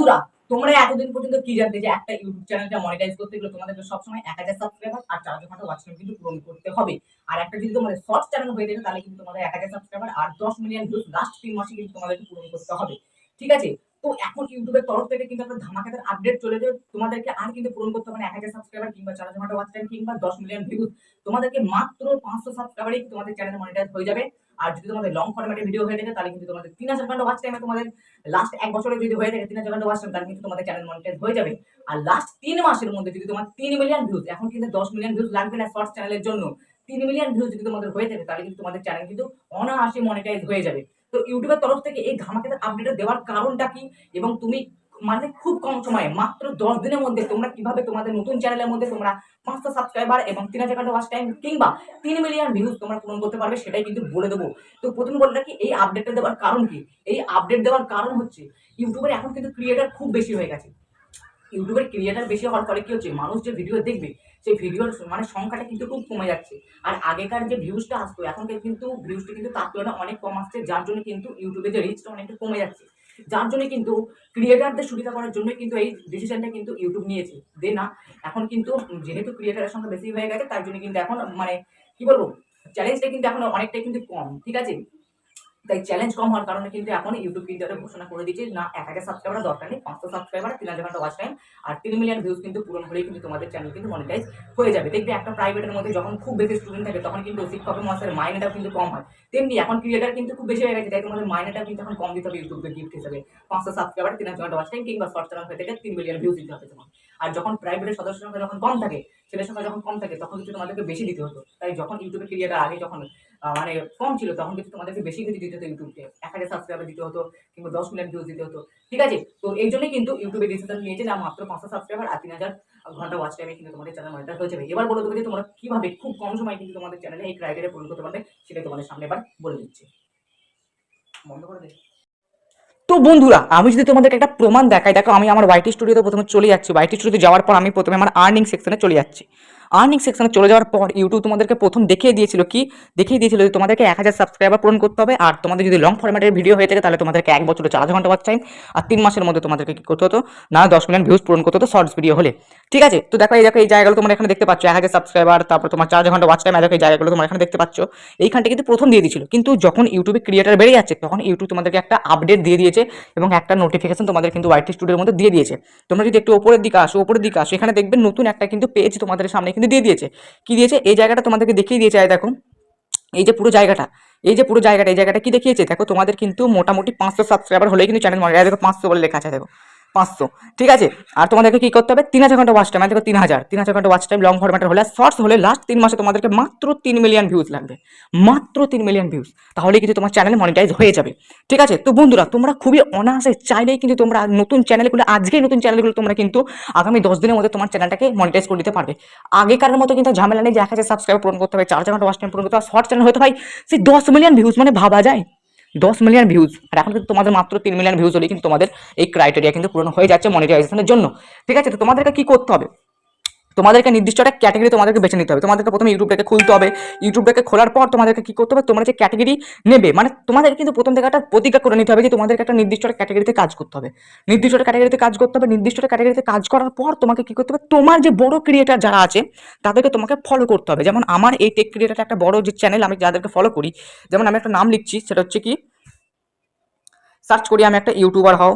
বন্ধুরা, তোমরা এতদিন পর্যন্ত কি জানতে যে একটা ইউটিউব চ্যানেলটা মনিটাইজ করতে গেলে তোমাদেরকে সবসময় 1000 সাবস্ক্রাইবার আর 400 ঘন্টা ওয়াচ টাইম কিন্তু পূরণ করতে হবে। আর একটা যদি তোমাদের শর্ট চ্যানেল হয়ে থাকে তাহলে কিন্তু তোমাদের 1000 সাবস্ক্রাইবার আর 10 মিলিয়ন ভিউজ লাস্ট 3 মাসে কিন্তু তোমাদেরকে পূরণ করতে হবে। ঠিক আছে? তো এখন ইউটিউবের তরফ থেকে কিন্তু একটা ধামাকাদার আপডেট চলে যাবে। তোমাদেরকে আর কিন্তু পূরণ করতে হবে না 1000 সাবস্ক্রাইবার কিংবা 4000 ঘন্টা ওয়াচ টাইম কিংবা 10 মিলিয়ন ভিউজ। তোমাদেরকে মাত্র 500 সাবস্ক্রাইবারেই তোমাদের চ্যানেল মনিটাইজ হয়ে যাবে। আর যদি তোমাদের লং ফরম্যাটের ভিডিও হয়ে থাকে তাহলে কিন্তু তোমাদের 3000 ঘন্টা ওয়াচ টাইমে তোমাদের লাস্ট 1 বছরে যদি হয়ে থাকে 3000 ঘন্টা ওয়াচ টাইম তাহলে কিন্তু তোমাদের চ্যানেল মনিটাইজ হয়ে যাবে। আর লাস্ট 3 মাসের মধ্যে যদি তোমার 3 মিলিয়ন ভিউজ, এখন কিন্তু 10 মিলিয়ন ভিউজ লাগবে না শর্টস চ্যানেলের জন্য। 3 মিলিয়ন ভিউজ যদি তোমাদের হয়ে থাকে তাহলে কিন্তু তোমাদের চ্যানেল কিন্তু অনায়াসে মনিটাইজ হয়ে যাবে। তো ইউটিউবের তরফ থেকে এই ধামাকাদার আপডেট দেওয়ার কারণটা কি এবং তুমি মানে খুব কম সময়ে মাত্র 10 দিনের মধ্যে তোমরা কিভাবে তোমাদের নতুন চ্যানেলের মধ্যে তোমরা 500 সাবস্ক্রাইবার এবং 3000 ঘন্টা ওয়াচ টাইম কিংবা 3 মিলিয়ন ভিউজ তোমরা পূরণ করতে পারবে সেটাই কিন্তু বলে দেবো। তো প্রথমে বলে রাখি এই আপডেটটা দেওয়ার কারণ কি। এই আপডেট দেওয়ার কারণ হচ্ছে ইউটিউবের এখন কিন্তু ক্রিয়েটর খুব বেশি হয়ে গেছে। ইউটিউবের ক্রিয়েটার বেশি হওয়ার ফলে কি হচ্ছে, মানুষ যে ভিডিও দেখবে সেই ভিডিওর মানে সংখ্যাটা কিন্তু খুব কমে যাচ্ছে। আর আগেকার যে ভিউজটা আসতো এখনকার কিন্তু ভিউজটা কিন্তু তার তুলনায় অনেক কম আসছে, যার জন্য কিন্তু ইউটিউবে যে রিচটা অনেকটা কমে যাচ্ছে। যার জন্য কিন্তু ক্রিয়েটারদের সুবিধা করার জন্য কিন্তু এই ডিসিশনটা কিন্তু ইউটিউব নিয়েছে যে না, এখন কিন্তু যেহেতু ক্রিয়েটারের সংখ্যা বেশি হয়ে গেছে তার জন্য কিন্তু এখন মানে কি বলবো, চ্যালেঞ্জটা কিন্তু এখন অনেকটাই কিন্তু কম। ঠিক আছে? তাই চ্যালেঞ্জ কম হওয়ার কারণে কিন্তু এখন ইউটিউব কিন্তু একটা ঘোষণা করে দিয়েছে না 1000 সাবস্ক্রাইবার দরকার নেই, 500 সাবস্ক্রাইবার 3000 ঘন্টা ওয়াচ টাইম আর 3 মিলিয়ন ভিউজ কিন্তু পূরণ হলেই কিন্তু তোমাদের চ্যানেল কিন্তু মনিটাইজ হয়ে যাবে। দেখবে একটা প্রাইভেটের মধ্যে যখন খুব বেশি স্টুডেন্ট থাকে তখন কিন্তু শিক্ষকের মহাশয়ের মাইনেটাও কিন্তু কম হয়। তেমনি এখন ক্রিয়েটার কিন্তু খুব বেশি হয়ে গেছে, তাই তোমাদের মাইনেটাও কিন্তু এখন কম দিতে হবে ইউটিউবকে গিফট হিসেবে। 500 সাবস্ক্রাইবার 3000 ঘন্টা ওয়াচ টাইম কিংবা শর্ট চ্যানেল হয়ে থেকে 3 মিলিয়ন ভিউজ দিতে হবে তোমার। আর যখন প্রাইভেটের সদস্য সংখ্যা যখন কম থাকে, ছেলের সংখ্যা যখন কম থাকে তখন কিন্তু তোমাদেরকে বেশি দিতে হতো। তাই যখন ইউটিউবে ক্রিয়েটার আগে যখন মানে কম ছিল তখন কিন্তু তোমাদেরকে বেশি কিছু দিতে হতো ইউটিউবকে, 1000 সাবস্ক্রাইবার দিতে হতো কিংবা 10 মিলিয়ন ভিউজ দিতে হতো। ঠিক আছে? তো এই জন্যই কিন্তু ইউটিউবে ডিসিশন নিয়েছে না মাত্র 500 সাবস্ক্রাইবার আর 3000 ঘন্টা ওয়াচ টাইমে কিন্তু তোমাদের চ্যানেল মনিটাইজ হয়ে যাবে। এবার বলে দেবো যে তোমরা কিভাবে খুব কম সময়ে কিন্তু তোমাদের চ্যানেলে এই ক্রাইটেরিয়া পূরণ করতে পারবে সেটাই তোমাদের সামনে এবার বলে দিচ্ছি। বন্ধ করে দে। তো বন্ধুরা, আমি যদি তোমাদেরকে একটা প্রমাণ দেখাই, দেখো আমি আমার ওয়াইটি স্টুডিওতে প্রথমে চলে যাচ্ছি। ওয়াইটি স্টুডিওতে যাওয়ার পর আমি প্রথমে আমার আর্নিং সেকশনে চলে যাচ্ছি। আর্নিং সেকশনে চলে যাওয়ার পর ইউটিউব তোমাদেরকে প্রথম দেখিয়ে দিয়েছিল যে তোমাদেরকে 1000 সাবস্ক্রাইবার পূরণ করতে হবে। আর তোমাদের যদি লং ফরম্যাটের ভিডিও হয়ে থাকে তাহলে তোমাদেরকে 1 বছরে 4000 ঘন্টা ওয়াচ টাইম আর 3 মাসের মধ্যে তোমাদেরকে কি করতে হতো না 10 মিলিয়ন ভিউজ পূরণ করতে হতো শর্টস ভিডিও হলে। ঠিক আছে? তো দেখো এই জায়গাগুলো তোমরা এখানে দেখতে পাচ্ছ, 1000 সাবস্ক্রাইবার, তারপর তোমার 4000 ঘন্টা ওয়াচ টাইম, এই জায়গাগুলো তোমরা এখানে দেখতে পাচ্ছ। এইখানটা কিন্তু প্রথম দিয়ে দিয়েছিল, কিন্তু যখন ইউটিউবে ক্রিয়েটার বেড়ে যাচ্ছে তখন ইউটিউব তোমাদেরকে একটা আপডেট দিয়ে দিয়েছে এবং একটা নোটিফিকেশন তোমাদের কিন্তু ওয়াইটি স্টুডিওর মধ্যে দিয়ে দিয়েছে। তোমরা যদি একটু উপরের দিকে আসো এখানে দেখবেন নতুন একটা কিন্তু পেজ তোমাদের সামনে কিন্তু দিয়ে দিয়েছে। কি দিয়েছে? এই জায়গাটা তোমাদেরকে দেখিয়ে দিয়েছে। দেখো এই যে পুরো জায়গাটা, এই জায়গাটা কি দেখিয়েছে দেখো, তোমাদের কিন্তু মোটামুটি 500 সাবস্ক্রাইবার হলেই কিন্তু চ্যানেল মনিটাইজ। দেখো 500 বলে লেখা আছে, দেখো 500। ঠিক আছে? আর তোমাদেরকে কি করতে হবে 3000 ঘন্টা ওয়াচ টাইম। দেখো 3000 ঘন্টা ওয়াচ টাইম লং ফরম্যাটের হলে, শর্টস হলে লাস্ট 3 মাসে তোমাদেরকে মাত্র 3 মিলিয়ন ভিউজ লাগবে, মাত্র 3 মিলিয়ন ভিউজ, তাহলে কিন্তু তোমার চ্যানেল মনিটাইজ হয়ে যাবে। ঠিক আছে? তো বন্ধুরা, তোমরা খুবই অনায়াসে চাইলেই কিন্তু তোমরা নতুন চ্যানেলগুলো তোমরা কিন্তু আগামী 10 দিনের মধ্যে তোমার চ্যানেলটাকে মনিটাইজ করে দিতে পারবে। আগেকার মতো কিন্তু ঝামেলা নেই যে 1000 সাবস্ক্রাইবার পূরণ করতে হবে, 4000 ঘন্টা ওয়াচ টাইম পূরণ করতে হবে, শর্ট চ্যানেল হতে হয় সেই 10 মিলিয়ন ভিউজ, মানে ভাবা যায় 10 মিলিয়ন ভিউজ। আর এখন কিন্তু তোমাদের মাত্র 3 মিলিয়ন ভিউজ হলেই কিন্তু তোমাদের এই ক্রাইটেরিয়া কিন্তু পূরণ হয়ে যাচ্ছে মনিটাইজেশনের জন্য। ঠিক আছে? তো তোমাদেরকে কি করতে হবে, তোমাদেরকে নির্দিষ্ট একটা ক্যাটাগরি তোমাদেরকে বেছে নিতে হবে। তোমাদেরকে প্রথমে ইউটিউবটাকে খুলতে হবে। ইউটিউবটাকে খোলার পর তোমাদেরকে কি করতে হবে, তোমরা যে ক্যাটাগরি নেবে, মানে তোমাদের কিন্তু প্রথম থেকে একটা প্রতিজ্ঞা করে নিতে হবে যে তোমাদেরকে একটা নির্দিষ্ট ক্যাটাগরিতে কাজ করতে হবে। নির্দিষ্ট ক্যাটাগরিতে কাজ করার পর তোমাকে কি করতে হবে, তোমার যে বড় ক্রিয়েটার যারা আছে তাদেরকে তোমাকে ফলো করতে হবে। যেমন আমার এই টেক ক্রিয়েটার একটা বড় যে চ্যানেল, আমি যাদেরকে ফলো করি, যেমন আমি একটা নাম লিখছি, সেটা হচ্ছে কি, সার্চ করি আমি একটা ইউটিউবার হও।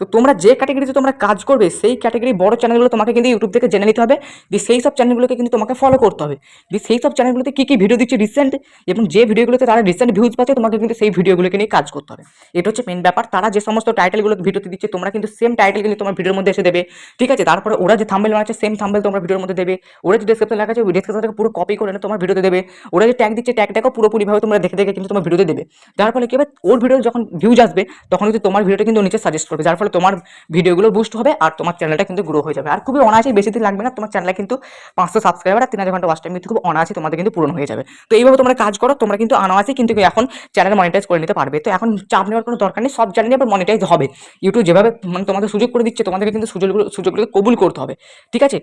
তো তোমরা যে ক্যাটাগরিতে তোমরা কাজ করবে সেই ক্যাটাগরি বড় চ্যানেলগুলো তোমাকে কিন্তু ইউটিউব থেকে জেনে নিতে হবে, যে সেই সব চ্যানেলগুলোকে কিন্তু তোমাকে ফলো করতে হবে, যে সেই সব চ্যানেলগুলোতে কী কী ভিডিও দিচ্ছে রিসেন্ট, এবং যে ভিডিওগুলোতে তারা রিসেন্ট ভিউজ পাচ্ছে তোমাকে কিন্তু সেই ভিডিওগুলোকে নিয়ে কাজ করতে হবে। এটা হচ্ছে মেন ব্যাপার। তারা যে সমস্ত টাইটেলগুলো ভিডিওতে দিচ্ছে তোমরা কিন্তু সেম টাইটেল কিন্তু তোমার ভিডিওর মধ্যে এসে দেবে। ঠিক আছে? তারপরে ওরা যে থাম্বনেল বানাচ্ছে সেম থাম্বনেল তোমার ভিডিওর মধ্যে দেবে। ওরা যে ডেসক্রিপশন লেখা আছে ওই ডেসক্রিপশনটাকে পুরো কপি করে এনে তোমার ভিডিওতে দেবে। ওরা যে ট্যাগ দিচ্ছে ট্যাগটাকেও পুরোপুরিভাবে তোমরা দেখে দেখে কিন্তু তোমার ভিডিওতে দেবে। যার ফলে কি হবে, ওর ভিডিও যখন ভিউজ আসবে তখন কিন্তু তোমার ভিডিওটা কিন্তু নিচে সাজেস্ট করবে, যার ফলে তোমার ভিডিওগুলো বুস্ট হবে আর তোমার চ্যানেলটা কিন্তু গ্রো হয়ে যাবে। আর খুবই অনায়াসে, বেশি দিন লাগবে না, তোমার চ্যানেলে কিন্তু 500 সাবস্ক্রাইবার আর 3000 ঘন্টা ওয়াচ টাইম কিন্তু খুব অনায়াসে তোমাদের কিন্তু পূরণ হয়ে যাবে। তো এইভাবে তোমরা কাজ করো, তোমরা কিন্তু অনায়াসে কিন্তু এখন চ্যানেল মনিটাইজ করে নিতে পারবে। তো এখন চাপ নেওয়ার কোনো দরকার নেই, সব চ্যানেলে আবার মনিটাইজ হবে। ইউটিউব যেভাবে মানে তোমাদের সুযোগ করে দিচ্ছে তোমাদেরকে কিন্তু সুযোগগুলোকে কবুল করতে হবে। ঠিক আছে?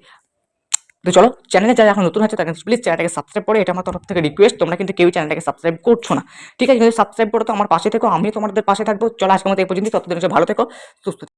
তো চলো, চ্যানেলে যারা এখন নতুন আছে তারা প্লিজ চ্যানেলটাকে সাবস্ক্রাইব করে, এটা আমার তরফ থেকে রিকোয়েস্ট। তোমরা কিন্তু কেউ চ্যানেলটাকে সাবস্ক্রাইব করছো না। ঠিক আছে? যদি সাবস্ক্রাইব করো তো আমার পাশে থেকো, আমি তোমাদের পাশে থাকবো। চলো আজকের মতো এই পর্যন্ত, ততদিন ভালো থেকো, সুস্থ থেকো।